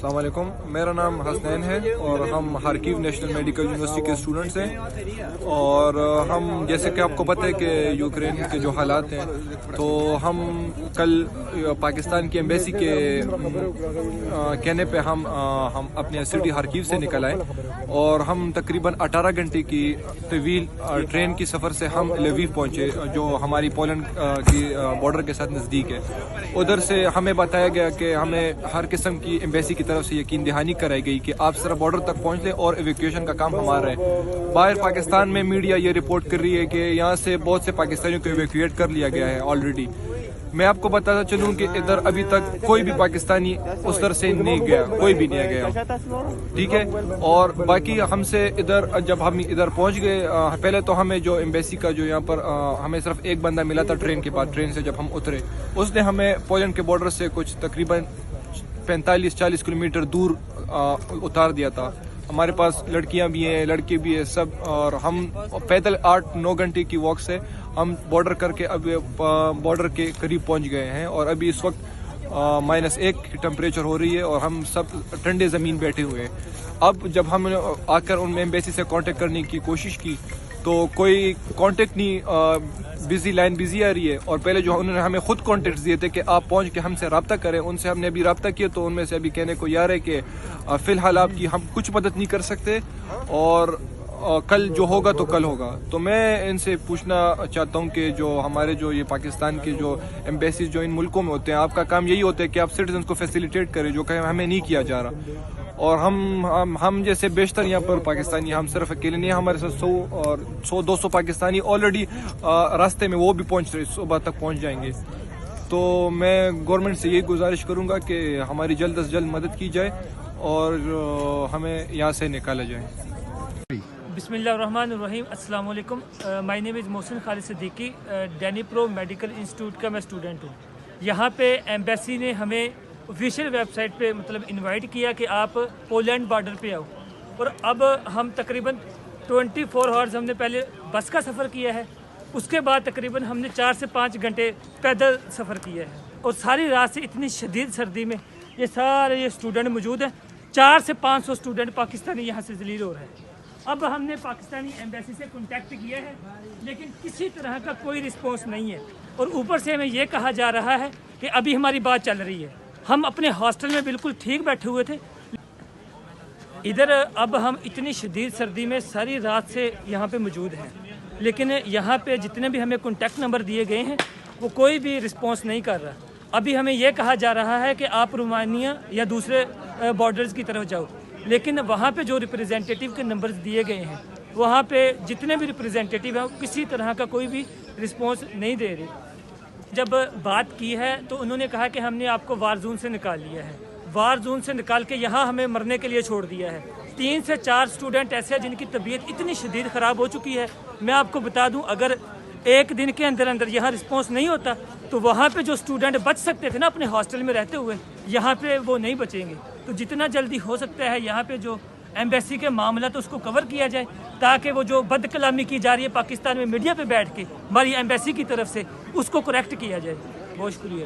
السلام علیکم، میرا نام حسنین ہے اور ہم خارکیو نیشنل میڈیکل یونیورسٹی کے اسٹوڈنٹس ہیں، اور ہم جیسے کہ آپ کو پتہ ہے کہ یوکرین کے جو حالات ہیں، تو ہم کل پاکستان کی ایمبیسی کے کہنے پہ ہم اپنے سٹی خارکیو سے نکل آئے، اور ہم تقریباً 18 گھنٹے کی طویل ٹرین کی سفر سے ہم لیویو پہنچے، جو ہماری پولینڈ کی بارڈر کے ساتھ نزدیک ہے۔ ادھر سے ہمیں بتایا گیا کہ ہمیں ہر قسم کی ایمبیسی کی طرف سے یقین دہانی کرائی گئی کہ آپ صرف بارڈر تک پہنچ لیں اور ایویکویشن کا کام ہمارا ہے۔ باہر پاکستان میں میڈیا یہ رپورٹ کر رہی ہے کہ یہاں سے بہت سے پاکستانیوں کو ایویکویٹ کر لیا گیا ہے آلریڈی۔ میں آپ کو بتاتا چلوں کہ ادھر ابھی تک کوئی بھی پاکستانی اس طرح سے نہیں گیا، کوئی بھی نہیں گیا، ٹھیک ہے۔ اور باقی ہم سے ادھر جب ہم ادھر پہنچ گئے، پہلے تو ہمیں جو ایمبیسی کا جو یہاں پر ہمیں صرف ایک بندہ ملا تھا ٹرین کے بعد، ٹرین سے جب ہم اترے اس نے ہمیں پولینڈ کے بارڈر سے کچھ تقریباً 45-40 کلومیٹر دور اتار دیا تھا۔ ہمارے پاس لڑکیاں بھی ہیں، لڑکے بھی ہیں سب، اور ہم پیدل 8-9 گھنٹے کی واک سے ہم بارڈر کر کے اب بارڈر کے قریب پہنچ گئے ہیں، اور ابھی اس وقت -1 کی ٹمپریچر ہو رہی ہے اور ہم سب ٹھنڈے زمین بیٹھے ہوئے ہیں۔ اب جب ہم نے آ کر ان ایمبیسی سے کانٹیکٹ کرنے کی کوشش کی تو کوئی کانٹیکٹ نہیں، بزی لائن بزی آ رہی ہے، اور پہلے جو انہوں نے ہمیں خود کانٹیکٹ دیے تھے کہ آپ پہنچ کے ہم سے رابطہ کریں، ان سے ہم نے ابھی رابطہ کیا تو ان میں سے ابھی کہنے کو یہ رہا ہے کہ فی الحال آپ کی ہم کچھ مدد نہیں کر سکتے، اور کل جو ہوگا تو کل ہوگا۔ تو میں ان سے پوچھنا چاہتا ہوں کہ جو ہمارے جو یہ پاکستان کے جو ایمبیسیز جو ان ملکوں میں ہوتے ہیں، آپ کا کام یہی ہوتا ہے کہ آپ سٹیزنز کو فیسیلیٹیٹ کریں، جو کہ ہمیں نہیں کیا جا رہا۔ اور ہم جیسے بیشتر یہاں پر پاکستانی، ہم صرف اکیلے نہیں، ہمارے ساتھ 100-200 پاکستانی آلریڈی راستے میں وہ بھی پہنچ رہے، صبح تک پہنچ جائیں گے۔ تو میں گورنمنٹ سے یہی گزارش کروں گا کہ ہماری جلد از جلد مدد کی جائے اور ہمیں یہاں سے نکالا جائے۔ بسم اللہ الرحمن الرحیم۔ السلام علیکم، مائی نیم از محسن خالد صدیقی، ڈینی پرو میڈیکل انسٹیٹیوٹ کا میں اسٹوڈنٹ ہوں۔ یہاں پہ ایمبیسی نے ہمیں آفیشیل ویب سائٹ پہ انوائٹ کیا کہ آپ پولینڈ بارڈر پہ آؤ، اور اب ہم تقریباً 24 آورز ہم نے پہلے بس کا سفر کیا ہے، اس کے بعد تقریباً ہم نے 4 سے 5 گھنٹے پیدل سفر کیا ہے، اور ساری رات سے اتنی شدید سردی میں یہ سارے یہ اسٹوڈنٹ موجود ہیں، 400 سے 500 اسٹوڈنٹ پاکستانی یہاں سے ذلیل ہو رہے ہیں۔ اب ہم نے پاکستانی ایمبیسی سے کنٹیکٹ کیا ہے، لیکن کسی طرح کا کوئی رسپانس نہیں ہے، اور اوپر سے ہمیں یہ کہا جا رہا ہے کہ ابھی ہماری بات چل رہی ہے۔ ہم اپنے ہاسٹل میں بالکل ٹھیک بیٹھے ہوئے تھے، ادھر اب ہم اتنی شدید سردی میں ساری رات سے یہاں پہ موجود ہیں، لیکن یہاں پہ جتنے بھی ہمیں کنٹیکٹ نمبر دیے گئے ہیں وہ کوئی بھی رسپانس نہیں کر رہا۔ ابھی ہمیں یہ کہا جا رہا ہے کہ آپ رومانیہ یا دوسرے بارڈرز کی طرف جاؤ، لیکن وہاں پہ جو ریپرزینٹیٹیو کے نمبرز دیے گئے ہیں، وہاں پہ جتنے بھی ریپرزینٹیٹیو ہیں کسی طرح کا کوئی بھی رسپانس نہیں دے رہے۔ جب بات کی ہے تو انہوں نے کہا کہ ہم نے آپ کو وار زون سے نکال لیا ہے، وار زون سے نکال کے یہاں ہمیں مرنے کے لیے چھوڑ دیا ہے۔ 3 سے 4 اسٹوڈنٹ ایسے ہیں جن کی طبیعت اتنی شدید خراب ہو چکی ہے، میں آپ کو بتا دوں اگر ایک دن کے اندر اندر یہاں رسپانس نہیں ہوتا تو وہاں پہ جو اسٹوڈنٹ بچ سکتے تھے نا اپنے ہاسٹل میں رہتے ہوئے، یہاں پہ وہ نہیں بچیں گے۔ تو جتنا جلدی ہو سکتا ہے یہاں پہ جو ایمبیسی کے معاملات اس کو کور کیا جائے، تاکہ وہ جو بد کلامی کی جا رہی ہے پاکستان میں میڈیا پہ بیٹھ کے ہماری ایمبیسی کی طرف سے، اس کو کریکٹ کیا جائے۔ بہت شکریہ۔